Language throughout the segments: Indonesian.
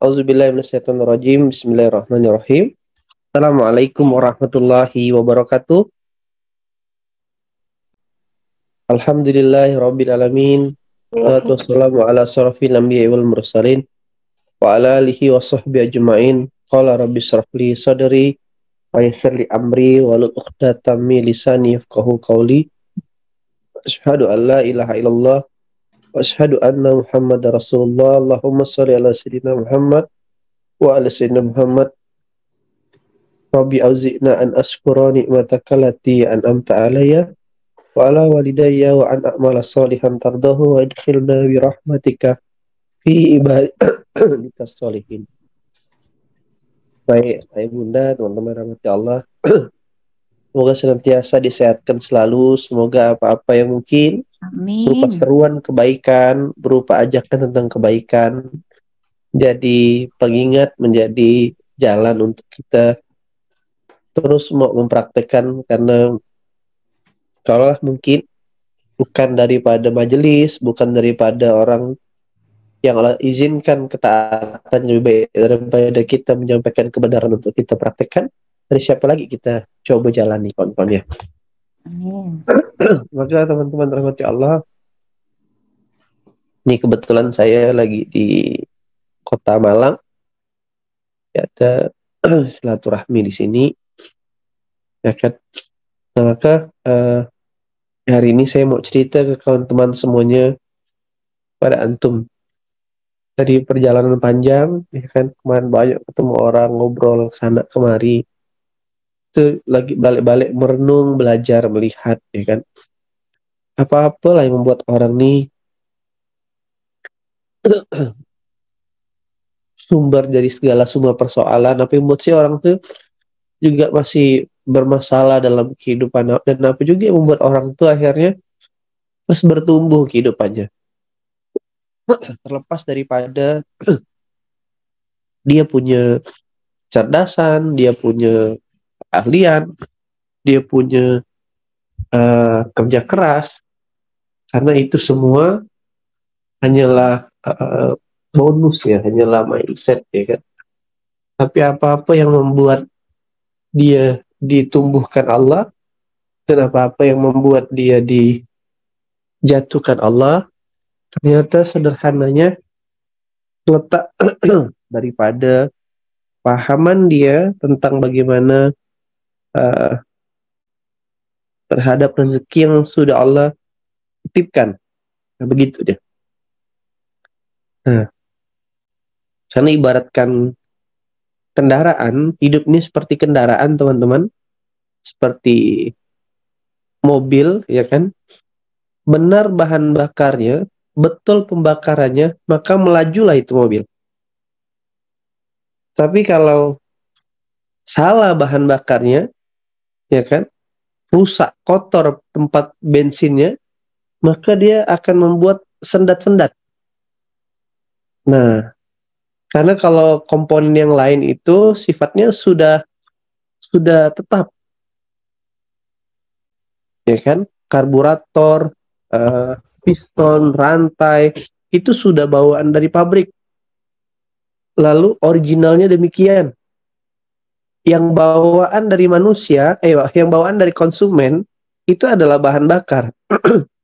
Auzubillahi minasyaitonirrajim. Bismillahirrahmanirrahim. Assalamualaikum warahmatullahi wabarakatuh. Alhamdulillahirabbil alamin. Wassalatu wassalamu ala asyrafil anbiya'i wal mursalin wa ala alihi wa sahbihi ajmain. Qala rabbi shrah li sadri wa yassir li amri wahlul 'uqdatam min lisani yafqahu qawli. Asyhadu an la ilaha illallah wa asyhadu anna Muhammadar Rasulullah. Allahumma shalli ala sayyidina Muhammad wa ala sayyidina Muhammad. Rabbi auzi'na an ashkura ni'mataka allati an'amta alayya wa ala walidayya wa an a'mala shalihan tardahu wa adkhilna bi rahmatika fi ibadika sholihin. Baik, ayah bunda, teman-teman rahmati Allah. Semoga senantiasa disehatkan selalu. Semoga apa-apa yang mungkin berupa Amin. seruan kebaikan, berupa ajakan tentang kebaikan, jadi pengingat, menjadi jalan untuk kita terus mau mempraktekkan, karena kalau mungkin bukan daripada majelis, bukan daripada orang yang Allah izinkan ketaatan lebih baik daripada kita menyampaikan kebenaran untuk kita praktekkan, dari siapa lagi kita coba jalani kawan-kawan ya. Amin. Maka teman-teman rahmati Allah, ini kebetulan saya lagi di Kota Malang, ya, ada silaturahmi di sini, ya kan. Nah, maka hari ini saya mau cerita ke kawan-teman semuanya, pada antum. Dari perjalanan panjang, ya kan, kemarin banyak ketemu orang, ngobrol sana kemari, itu lagi balik-balik merenung, belajar, melihat, ya kan, apa-apalah yang membuat orang nih sumber dari segala sumber persoalan, apa yang membuat si orang tuh juga masih bermasalah dalam kehidupan, dan apa juga yang membuat orang tuh akhirnya terus bertumbuh kehidupannya. Terlepas daripada dia punya cerdasan, dia punya keahlian, dia punya kerja keras, karena itu semua hanyalah bonus ya, hanyalah mindset ya kan. Tapi apa-apa yang membuat dia ditumbuhkan Allah, dan apa-apa yang membuat dia dijatuhkan Allah, ternyata sederhananya letak daripada pahaman dia tentang bagaimana terhadap rezeki yang sudah Allah titipkan. Nah, begitu deh. Nah, karena ibaratkan kendaraan, hidup ini seperti kendaraan teman-teman, seperti mobil ya kan. Benar bahan bakarnya, betul pembakarannya, maka melajulah itu mobil. Tapi kalau salah bahan bakarnya, ya kan, rusak, kotor tempat bensinnya, maka dia akan membuat sendat-sendat. Nah, karena kalau komponen yang lain itu sifatnya sudah tetap, ya kan, karburator, piston, rantai, itu sudah bawaan dari pabrik. Lalu originalnya demikian. Yang bawaan dari manusia, yang bawaan dari konsumen, itu adalah bahan bakar.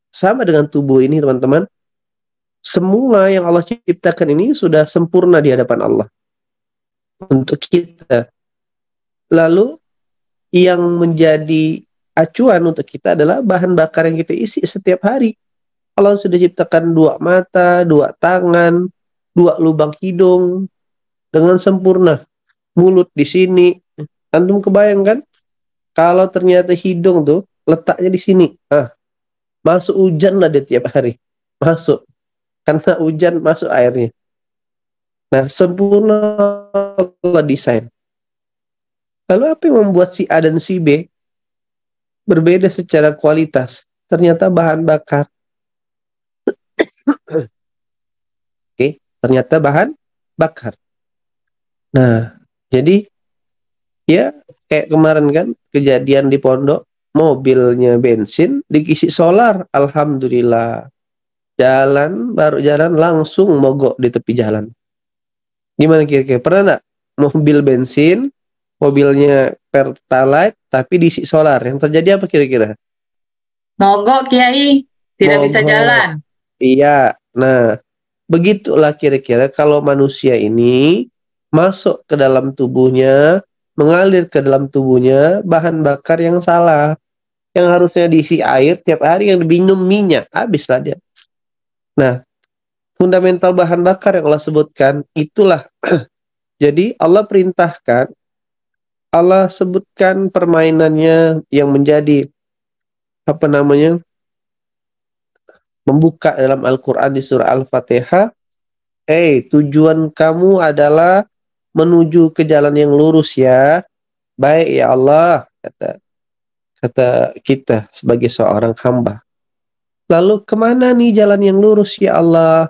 Sama dengan tubuh ini teman-teman. Semua yang Allah ciptakan ini sudah sempurna di hadapan Allah untuk kita. Lalu yang menjadi acuan untuk kita adalah bahan bakar yang kita isi setiap hari. Allah sudah ciptakan 2 mata, 2 tangan, 2 lubang hidung dengan sempurna. Mulut di sini. Antum kebayang kan? Kalau ternyata hidung tuh letaknya di sini. Masuk hujan lah dia tiap hari. Masuk. Karena hujan masuk airnya. Nah, sempurna Allah desain. Lalu apa yang membuat si A dan si B berbeda secara kualitas? Ternyata bahan bakar. Oke, ternyata bahan bakar. Nah, jadi ya kayak kemarin kan kejadian di pondok, mobilnya bensin diisi solar, alhamdulillah. Baru jalan langsung mogok di tepi jalan. Gimana kira-kira? Pernah nggak mobil bensin, mobilnya Pertalite, tapi diisi solar? Yang terjadi apa kira-kira? Mogok, Kiai. Tidak bisa Mogok. jalan. Iya. Nah, begitulah kira-kira kalau manusia ini masuk ke dalam tubuhnya, mengalir ke dalam tubuhnya bahan bakar yang salah. Yang harusnya diisi air tiap hari yang diminum minyak, habislah dia. Nah, fundamental bahan bakar yang Allah sebutkan itulah. Jadi Allah perintahkan, Allah sebutkan permainannya yang menjadi apa namanya? Membuka dalam Al-Qur'an di surah Al-Fatihah, tujuan kamu adalah menuju ke jalan yang lurus ya. Baik ya Allah, kata kata kita sebagai seorang hamba. Lalu kemana nih jalan yang lurus ya Allah?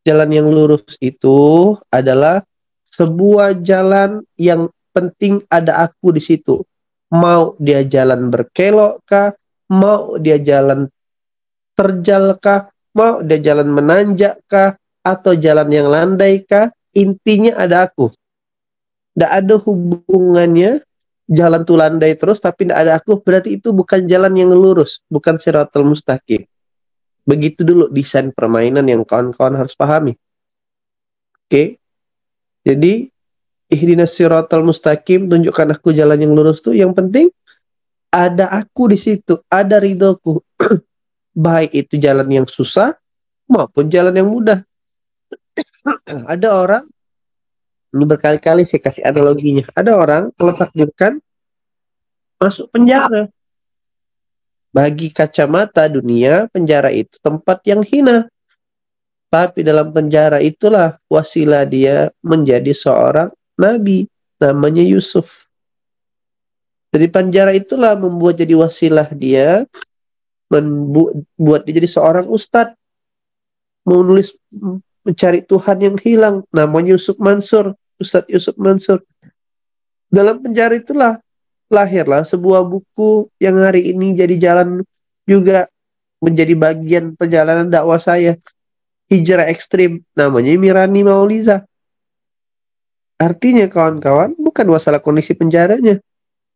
Jalan yang lurus itu adalah sebuah jalan yang penting ada aku di situ. Mau dia jalan berkelok kah? Mau dia jalan terjal kah? Mau dia jalan menanjak kah? Atau jalan yang landai kah? Intinya ada aku. Tidak ada hubungannya jalan tuh landai terus tapi tidak ada aku. Berarti itu bukan jalan yang lurus. Bukan siratal mustaqim. Begitu dulu desain permainan yang kawan-kawan harus pahami. Oke. Jadi ihdinas siratal mustaqim, tunjukkan aku jalan yang lurus tuh. Yang penting ada aku di situ, ada ridhoku. Baik itu jalan yang susah maupun jalan yang mudah. Ada orang, ini berkali-kali saya kasih analoginya. Ada orang kalau takdirkan masuk penjara. Bagi kacamata dunia, penjara itu tempat yang hina. Tapi dalam penjara itulah wasilah dia menjadi seorang nabi. Namanya Yusuf. Jadi penjara itulah membuat jadi wasilah dia, membuat dia jadi seorang ustadz, menulis mencari Tuhan yang hilang, namanya Yusuf Mansur, Ustadz Yusuf Mansur. Dalam penjara itulah lahirlah sebuah buku yang hari ini jadi jalan juga menjadi bagian perjalanan dakwah saya, Hijrah Ekstrim, namanya Mirani Mauliza. Artinya kawan-kawan, bukan masalah kondisi penjaranya,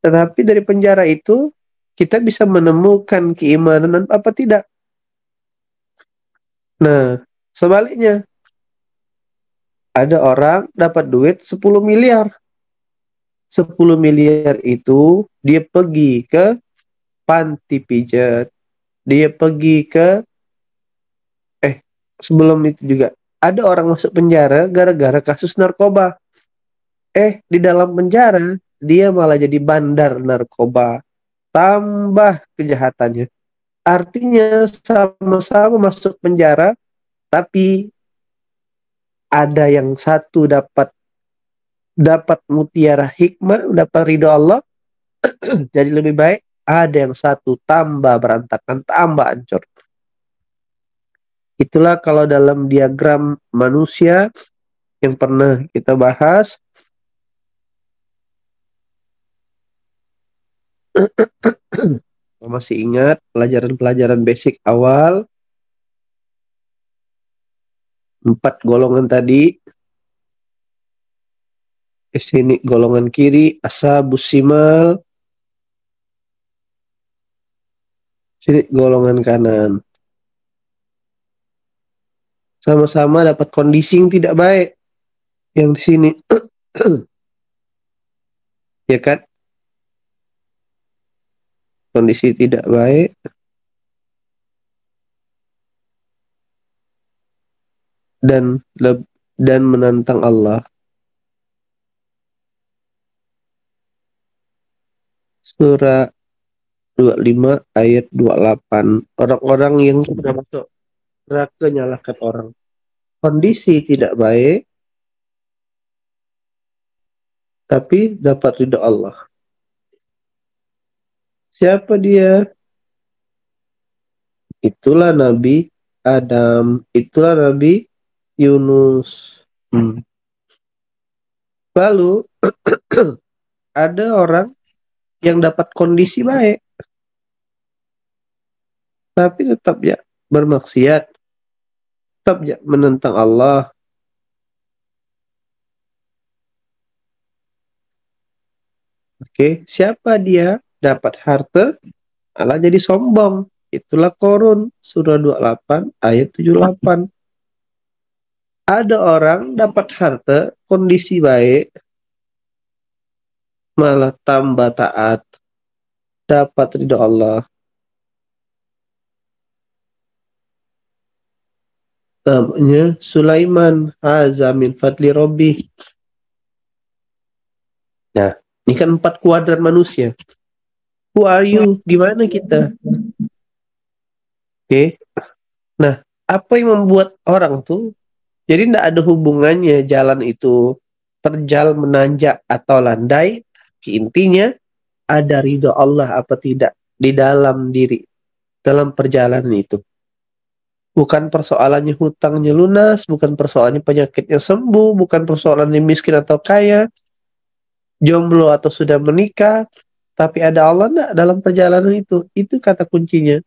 tetapi dari penjara itu kita bisa menemukan keimanan apa tidak. Nah, sebaliknya, ada orang dapat duit 10 miliar. 10 miliar itu dia pergi ke panti pijat. Dia pergi ke, sebelum itu juga, ada orang masuk penjara gara-gara kasus narkoba. Di dalam penjara, dia malah jadi bandar narkoba. Tambah kejahatannya. Artinya sama-sama masuk penjara, tapi ada yang satu dapat dapat mutiara hikmah, dapat ridho Allah, jadi lebih baik. Ada yang satu tambah berantakan, tambah hancur. Itulah kalau dalam diagram manusia yang pernah kita bahas. Masih ingat pelajaran-pelajaran basic awal, 4 golongan tadi. Di sini golongan kiri, ashabus simal. Sini golongan kanan. Sama-sama dapat kondisi yang tidak baik. Yang di sini. Ya kan? Kondisi tidak baik. Dan menantang Allah. Surah 25 ayat 28. Orang-orang yang sudah masuk neraka nyalahkan orang. Kondisi tidak baik, tapi dapat ridho Allah. Siapa dia? Itulah Nabi Adam. Itulah Nabi Yunus. Lalu ada orang yang dapat kondisi baik, tapi tetap ya bermaksiat, tetap ya menentang Allah. Oke, siapa dia dapat harta malah jadi sombong. Itulah Korun surah 28 ayat 78. Ada orang dapat harta, kondisi baik, malah tambah taat, dapat ridho Allah. Namanya Sulaiman, haza min fadli Rabbi. Nah, ini kan 4 kuadran manusia. Who are you? Gimana kita? Oke. Nah, apa yang membuat orang tuh, jadi tidak ada hubungannya jalan itu terjal, menanjak, atau landai. Intinya, ada ridho Allah apa tidak di dalam diri, dalam perjalanan itu. Bukan persoalannya hutangnya lunas, bukan persoalannya penyakitnya sembuh, bukan persoalannya miskin atau kaya, jomblo atau sudah menikah, tapi ada Allah enggak dalam perjalanan itu. Itu kata kuncinya.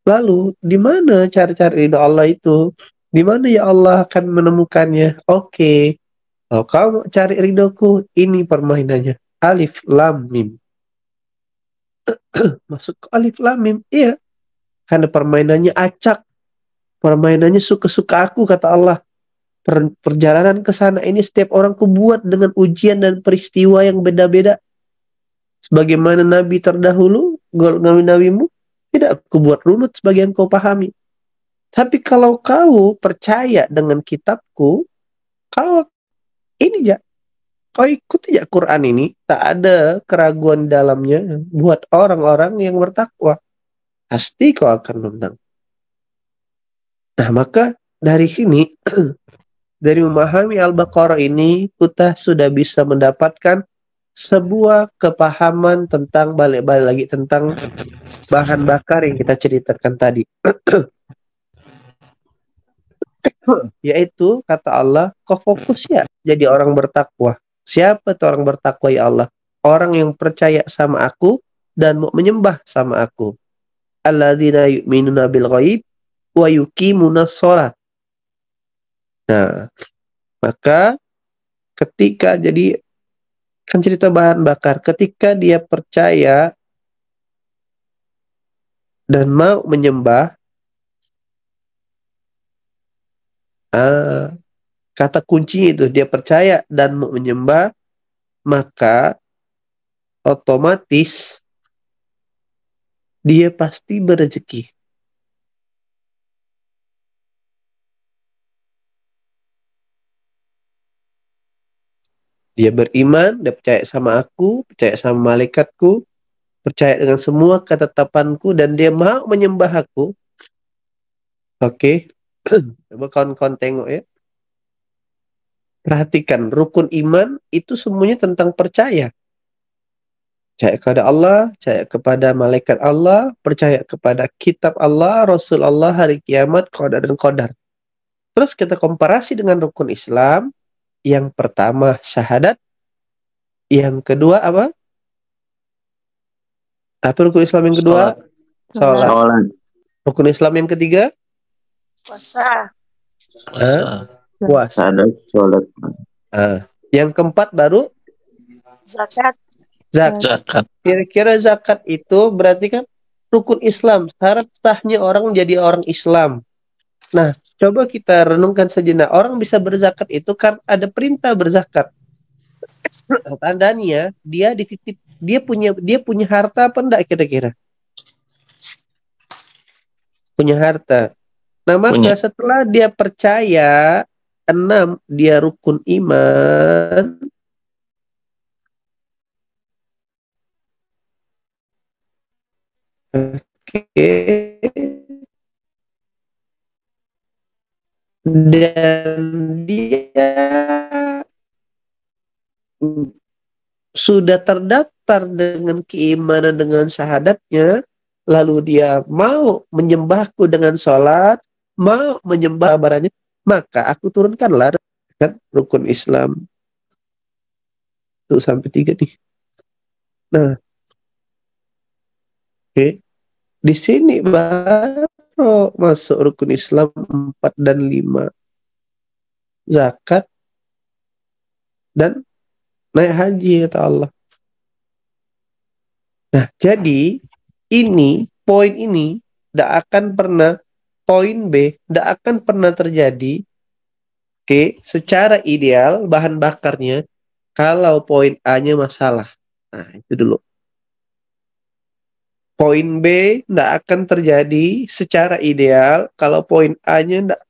Lalu, di mana cari-cari ridho Allah itu? Di mana ya Allah akan menemukannya? Oke, kalau kau mau cari ridhoku, ini permainannya. Alif Lam Mim. Masuk ke Alif Lam Mim? Iya, karena permainannya acak. Permainannya suka-suka aku, kata Allah. Perjalanan ke sana ini setiap orang kubuat dengan ujian dan peristiwa yang beda-beda. Sebagaimana Nabi terdahulu, nabi-nabimu, tidak kubuat runut sebagai yang kau pahami. Tapi kalau kau percaya dengan kitabku, kau ini ya, kau ikuti ya Quran ini, tak ada keraguan dalamnya buat orang-orang yang bertakwa. Pasti kau akan menang. Nah, maka dari sini, dari memahami Al-Baqarah ini, kita sudah bisa mendapatkan sebuah kepahaman tentang balik-balik lagi tentang bahan bakar yang kita ceritakan tadi. Yaitu kata Allah, kau fokus ya jadi orang bertakwa. Siapa tuh orang bertakwa ya Allah? Orang yang percaya sama aku dan mau menyembah sama aku. Alladzina yu'minuna bil ghaib wa yuqimunas shalah. Nah, maka ketika jadi kan cerita bahan bakar, ketika dia percaya dan mau menyembah, kata kuncinya itu dia percaya dan mau menyembah, maka otomatis dia pasti berrezeki. Dia beriman, dia percaya sama aku, percaya sama malaikatku, percaya dengan semua ketetapanku, dan dia mau menyembah aku. Oke, coba kawan-kawan tengok ya. Perhatikan, rukun iman itu semuanya tentang percaya. Percaya kepada Allah, percaya kepada malaikat Allah, percaya kepada kitab Allah, Rasul Allah, hari kiamat, qadar dan qadar. Terus kita komparasi dengan rukun Islam. Yang pertama syahadat, yang kedua apa? Apa rukun Islam yang kedua? Salat. Rukun Islam yang ketiga? Puasa. Puasa. Salat. Yang keempat baru? Zakat. Zakat. Kira-kira zakat itu berarti kan rukun Islam. Syarat sahnya orang menjadi orang Islam. Nah, coba kita renungkan sejenak. Orang bisa berzakat itu kan ada perintah berzakat. Tandanya dia dititip, dia punya harta apa enggak kira-kira? Punya harta. Nah, maka setelah dia percaya, 6 dia rukun iman. Oke. Dan dia sudah terdaftar dengan keimanan dengan syahadatnya, lalu dia mau menyembahku dengan sholat, mau menyembah barangnya, maka aku turunkanlah kan rukun Islam 1-3 nih. Nah, oke. Di sini baru masuk rukun Islam 4 dan 5. Zakat dan naik haji, kata Allah. Nah, jadi poin ini tidak akan pernah, poin B tidak akan pernah terjadi, oke, secara ideal bahan bakarnya kalau poin A-nya masalah. Nah, itu dulu. Poin B tidak akan terjadi secara ideal kalau poin A-nya tidak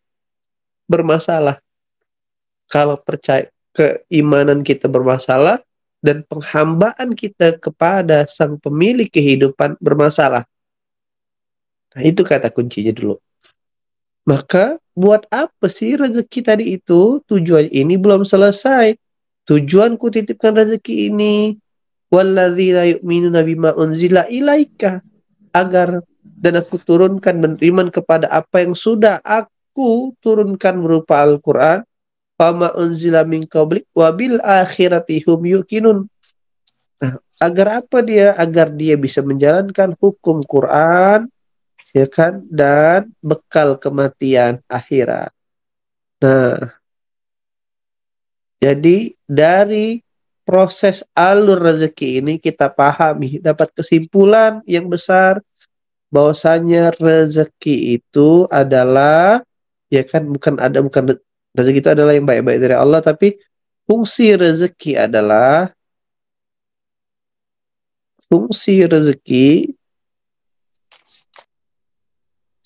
bermasalah. Kalau percaya keimanan kita bermasalah dan penghambaan kita kepada sang pemilik kehidupan bermasalah. Nah, itu kata kuncinya dulu. Maka buat apa sih rezeki tadi itu? Tujuan ini belum selesai. Tujuan ku titipkan rezeki ini. Walladzina yu'minuna bima unzila ilaika. Agar dan aku turunkan beriman kepada apa yang sudah aku turunkan berupa Al-Quran. Fama unzila min qablik wabil akhirati hum yuqinun. Nah, agar apa dia? Agar dia bisa menjalankan hukum Quran, ya kan, dan bekal kematian akhirat. Nah, jadi dari proses alur rezeki ini kita pahami, dapat kesimpulan yang besar bahwasanya rezeki itu adalah, ya kan, bukan rezeki itu adalah yang baik-baik dari Allah, tapi fungsi rezeki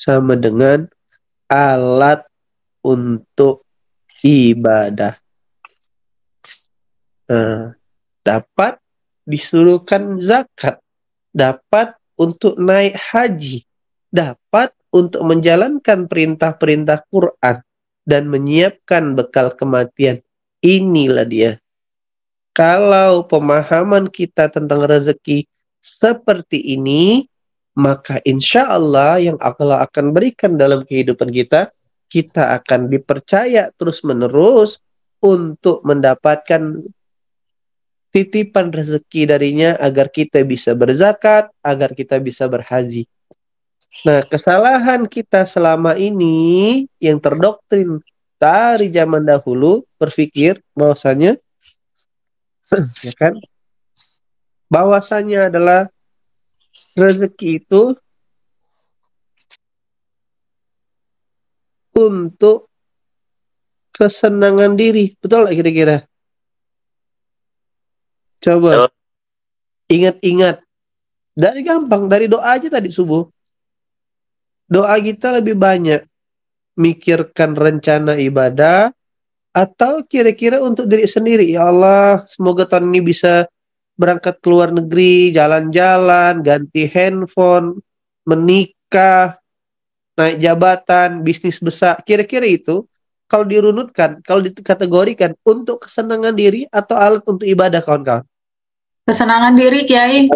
sama dengan alat untuk ibadah. Nah, dapat disuruhkan zakat, dapat untuk naik haji, dapat untuk menjalankan perintah-perintah Quran, dan menyiapkan bekal kematian. Inilah dia. Kalau pemahaman kita tentang rezeki seperti ini, maka insya Allah yang Allah akan berikan dalam kehidupan kita, kita akan dipercaya terus-menerus untuk mendapatkan titipan rezeki darinya agar kita bisa berzakat, agar kita bisa berhaji. Nah, kesalahan kita selama ini yang terdoktrin dari zaman dahulu berpikir bahwasanya ya kan, bahwasanya adalah rezeki itu untuk kesenangan diri. Betul nggak kira-kira? Coba ingat-ingat. Dari gampang, dari doa aja tadi subuh. Doa kita lebih banyak mikirkan rencana ibadah atau kira-kira untuk diri sendiri. Ya Allah, semoga tahun ini bisa berangkat ke luar negeri, jalan-jalan, ganti handphone, menikah, naik jabatan, bisnis besar. Kira-kira itu kalau dirunutkan, kalau dikategorikan untuk kesenangan diri atau alat untuk ibadah, kawan-kawan. Kesenangan diri, Kiai.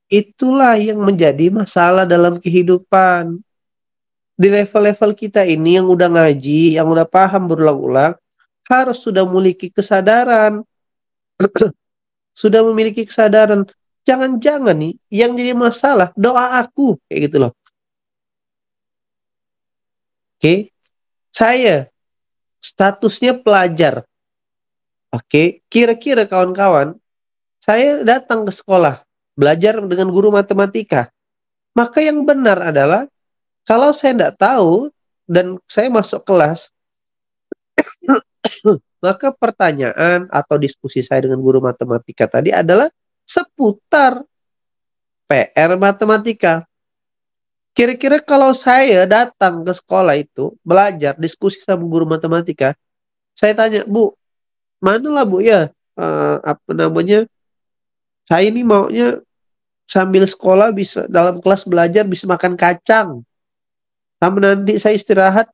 Itulah yang menjadi masalah dalam kehidupan. Di level-level kita ini yang udah ngaji, yang udah paham berulang-ulang, harus sudah memiliki kesadaran. Sudah memiliki kesadaran. Jangan-jangan nih, yang jadi masalah, doa aku. Kayak gitu loh. Oke, saya statusnya pelajar. Oke, kira-kira kawan-kawan, saya datang ke sekolah, belajar dengan guru matematika. Maka yang benar adalah, kalau saya tidak tahu, dan saya masuk kelas, maka pertanyaan atau diskusi saya dengan guru matematika tadi adalah seputar PR matematika. Kira-kira kalau saya datang ke sekolah itu, belajar, diskusi sama guru matematika, saya tanya, Bu, mana lah Bu ya, apa namanya, saya ini maunya sambil sekolah bisa, dalam kelas belajar bisa makan kacang. Sama nanti saya istirahat,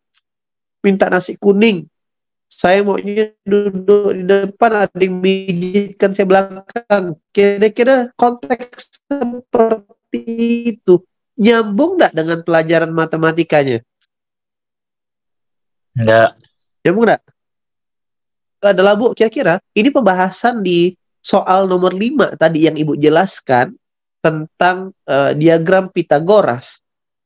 minta nasi kuning. Saya maunya duduk di depan, ada yang mijitkan saya belakang. Kira-kira konteks seperti itu nyambung nggak dengan pelajaran matematikanya? Enggak. Nyambung nggak? Itu adalah, Bu, kira-kira ini pembahasan di soal nomor 5 tadi yang Ibu jelaskan tentang diagram Pitagoras.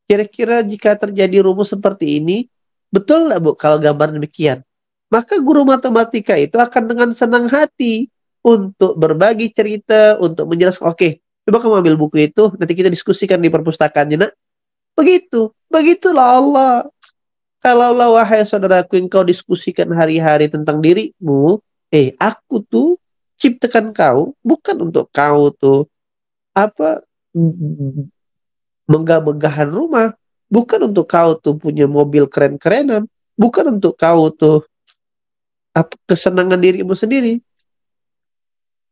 Kira-kira jika terjadi rumus seperti ini, betul nggak, Bu, kalau gambar demikian? Maka guru matematika itu akan dengan senang hati untuk berbagi cerita, untuk menjelaskan, oke, Coba kamu ambil buku itu, nanti kita diskusikan di perpustakaan, nak. Begitulah Allah. Kalau wahai saudaraku, engkau diskusikan hari-hari tentang dirimu, aku tuh ciptakan kau bukan untuk kau tuh apa megah-megahan rumah, bukan untuk kau tuh punya mobil keren-kerenan, bukan untuk kau tuh kesenangan dirimu sendiri.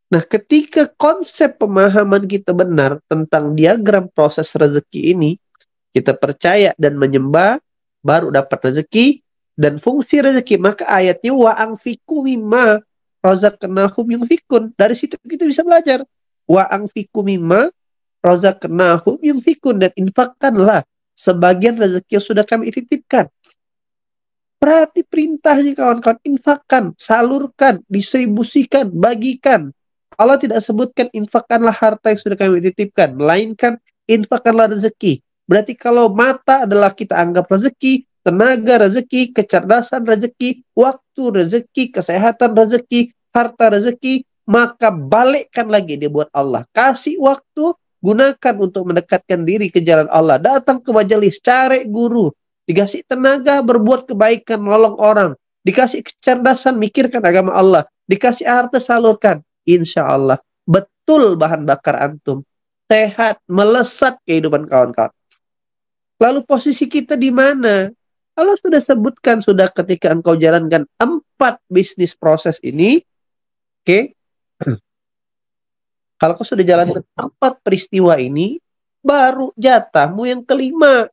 Nah, ketika konsep pemahaman kita benar tentang diagram proses rezeki ini, kita percaya dan menyembah, baru dapat rezeki dan fungsi rezeki. Maka ayatnya wa anfiqu mimma razaqnahum yunfikun. Dari situ kita bisa belajar. Wa anfiqu mimma razaqnahum yunfikun, dan infakkanlah sebagian rezeki yang sudah kami titipkan. Berarti perintahnya kawan-kawan, infakkan, salurkan, distribusikan, bagikan. Allah tidak sebutkan infakkanlah harta yang sudah kami titipkan, melainkan infakkanlah rezeki. Berarti kalau mata adalah kita anggap rezeki, tenaga rezeki, kecerdasan rezeki, waktu rezeki, kesehatan rezeki, harta rezeki, maka balikkan lagi dia buat Allah. Kasih waktu, gunakan untuk mendekatkan diri ke jalan Allah. Datang ke majelis, cari guru. Dikasih tenaga, berbuat kebaikan, nolong orang. Dikasih kecerdasan, mikirkan agama Allah. Dikasih harta, salurkan. Insya Allah, betul bahan bakar antum. Sehat, melesat kehidupan kawan-kawan. Lalu posisi kita di mana? Allah sudah sebutkan, sudah ketika engkau jalankan 4 bisnis proses ini, oke? Kalau kau sudah jalankan 4 peristiwa ini, baru jatahmu yang kelima.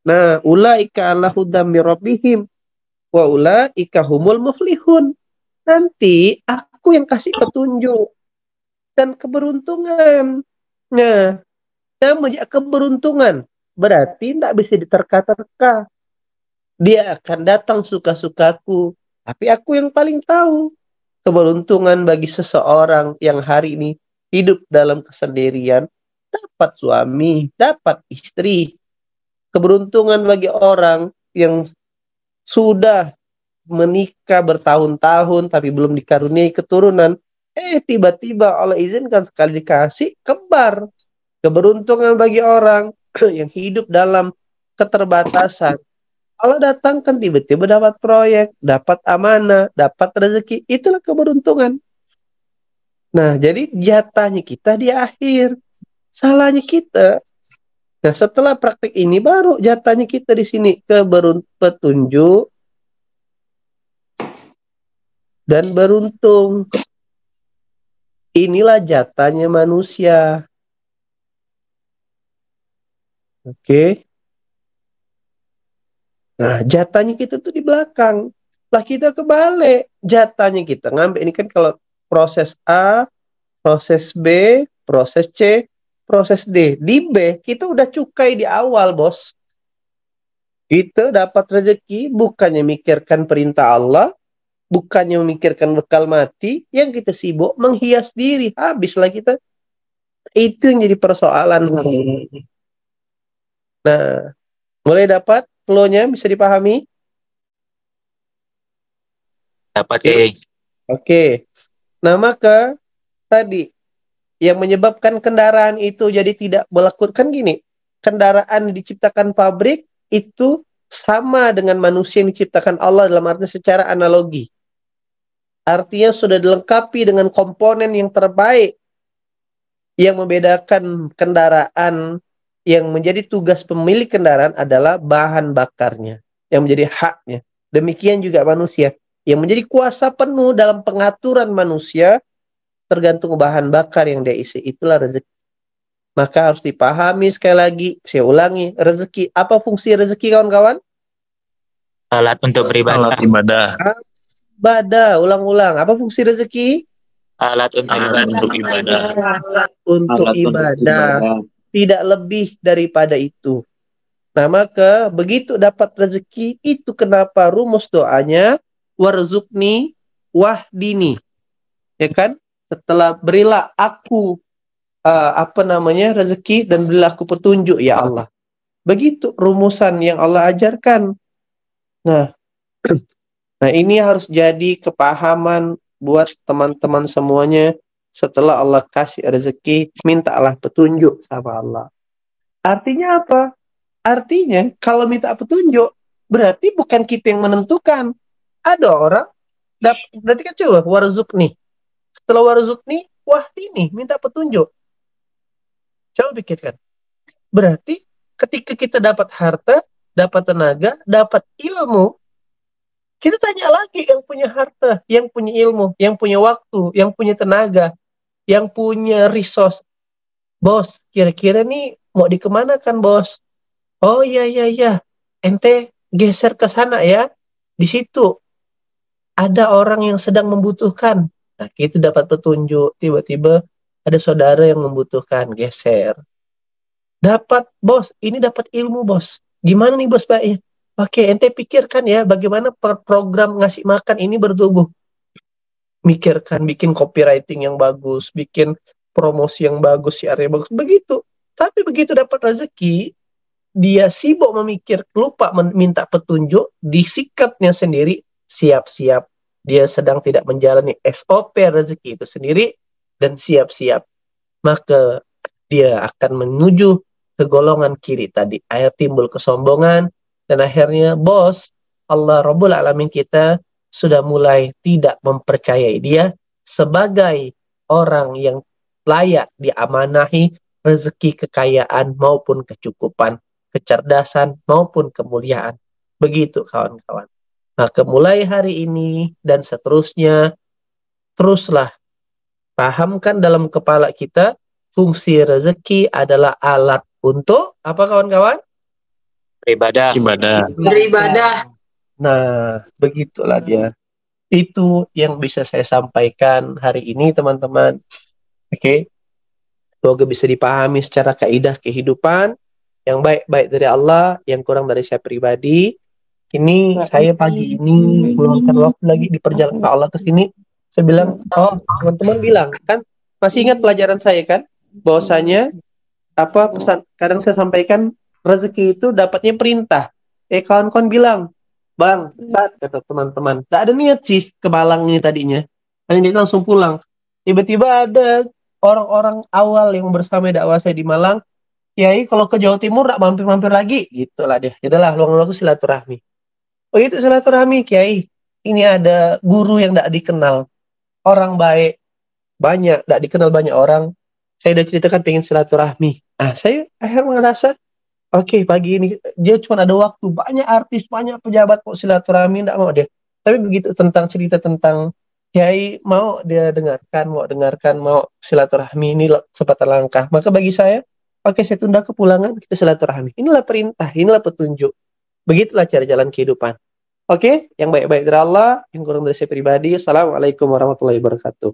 Nah, ulaika ala hudam min rabbihim wa ulaika humul muflihun. Nanti aku yang kasih petunjuk dan keberuntungan. Nah, namanya keberuntungan berarti tidak bisa diterka-terka. Dia akan datang suka-sukaku, tapi aku yang paling tahu. Keberuntungan bagi seseorang yang hari ini hidup dalam kesendirian, dapat suami, dapat istri. Keberuntungan bagi orang yang sudah menikah bertahun-tahun tapi belum dikaruniai keturunan, tiba-tiba Allah izinkan sekali dikasih kembar. Keberuntungan bagi orang yang hidup dalam keterbatasan, Allah datangkan tiba-tiba dapat proyek, dapat amanah, dapat rezeki. Itulah keberuntungan. Nah, jadi jatahnya kita di akhir, salahnya kita. Nah, setelah praktik ini baru jatahnya kita di sini, petunjuk dan beruntung. Inilah jatahnya manusia. Oke. Nah, jatahnya kita tuh di belakang. Lah kita kebalik. Jatahnya kita ngambil. Ini kan kalau proses A, proses B, proses C, proses D. Di B, kita udah cukai di awal, bos. Kita dapat rezeki, bukannya mikirkan perintah Allah, bukannya memikirkan bekal mati, yang kita sibuk menghias diri. Habislah kita. Itu yang jadi persoalan. Nah, mulai dapat flow-nya, bisa dipahami? Dapat, Oke. Nah, maka tadi yang menyebabkan kendaraan itu jadi tidak melakukan gini. Kendaraan diciptakan pabrik itu sama dengan manusia yang diciptakan Allah dalam arti secara analogi. Artinya sudah dilengkapi dengan komponen yang terbaik. Yang membedakan kendaraan yang menjadi tugas pemilik kendaraan adalah bahan bakarnya, yang menjadi haknya. Demikian juga manusia. Yang menjadi kuasa penuh dalam pengaturan manusia tergantung bahan bakar yang dia isi. Itulah rezeki. Maka harus dipahami sekali lagi, saya ulangi, rezeki. Apa fungsi rezeki, kawan-kawan? Alat untuk beribadah. Alat ibadah. Ibadah, ulang-ulang. Apa fungsi rezeki? Alat untuk Alat ibadah. untuk ibadah. Alat untuk ibadah. Tidak lebih daripada itu. Nah, maka begitu dapat rezeki, itu kenapa rumus doanya warzukni wahdini. Ya kan? Setelah berilah aku rezeki dan berilah aku petunjuk ya Allah. Begitu rumusan yang Allah ajarkan. Nah, nah ini harus jadi kepahaman buat teman-teman semuanya setelah Allah kasih rezeki, mintalah petunjuk sama Allah. Artinya apa? Artinya kalau minta petunjuk, berarti bukan kita yang menentukan. Ada orang, berarti kan coba warzukni. Setelah warzukni, wah ini minta petunjuk. Coba pikirkan. Berarti ketika kita dapat harta, dapat tenaga, dapat ilmu, kita tanya lagi yang punya harta, yang punya ilmu, yang punya waktu, yang punya tenaga, yang punya resource. Bos, kira-kira nih mau dikemanakan bos? Oh iya, ente geser ke sana ya. Di situ ada orang yang sedang membutuhkan. Nah, kita dapat petunjuk. Tiba-tiba ada saudara yang membutuhkan, geser. Dapat, bos. Ini dapat ilmu, bos. Gimana nih, bos, baiknya? Oke, ente pikirkan ya, bagaimana program ngasih makan ini bertumbuh. Mikirkan, bikin copywriting yang bagus, bikin promosi yang bagus, siar yang bagus. Begitu. Tapi begitu dapat rezeki, dia sibuk memikir, lupa meminta petunjuk, disikatnya sendiri, siap-siap. Dia sedang tidak menjalani SOP rezeki itu sendiri, dan siap-siap. Maka dia akan menuju ke golongan kiri tadi. Akhirnya timbul kesombongan, dan akhirnya bos, Allah Rabbul Alamin kita, sudah mulai tidak mempercayai dia sebagai orang yang layak diamanahi rezeki kekayaan maupun kecukupan, kecerdasan maupun kemuliaan. Begitu kawan-kawan. Maka mulai hari ini dan seterusnya, teruslah pahamkan dalam kepala kita, fungsi rezeki adalah alat untuk apa kawan-kawan? Beribadah. Beribadah. Nah, begitulah dia. Itu yang bisa saya sampaikan hari ini teman-teman. Oke. Semoga bisa dipahami secara kaidah kehidupan. Yang baik-baik dari Allah, yang kurang dari saya pribadi. Ini saya pagi ini meluangkan waktu lagi di perjalanan ke Allah ke sini. Saya bilang, oh teman-teman bilang, kan masih ingat pelajaran saya kan? Bahwasanya, apa pesan, kadang saya sampaikan, rezeki itu dapatnya perintah. Kawan-kawan bilang, Bang, kata teman-teman, tak ada niat sih ke Malang ini tadinya. Dan dia langsung pulang. Tiba-tiba ada orang-orang awal yang bersama dakwah saya di Malang, Kiai kalau ke Jawa Timur nak mampir-mampir lagi, gitulah dia. Jadilah luang-luang waktu silaturahmi. Oh itu silaturahmi Kiai. Ini ada guru yang tidak dikenal, orang baik, banyak, tidak dikenal banyak orang. Saya udah ceritakan pengen silaturahmi. Saya akhirnya merasa, oke, pagi ini dia cuma ada waktu, banyak artis, banyak pejabat kok silaturahmi, tidak mau dia. Tapi begitu tentang cerita tentang Kiai, mau dia dengarkan, mau silaturahmi, ini kesempatan langkah. Maka bagi saya, oke, saya tunda kepulangan, kita silaturahmi. Inilah perintah, inilah petunjuk. Begitulah cara jalan kehidupan. Oke, yang baik-baik dari Allah, yang kurang dari saya pribadi. Assalamualaikum warahmatullahi wabarakatuh.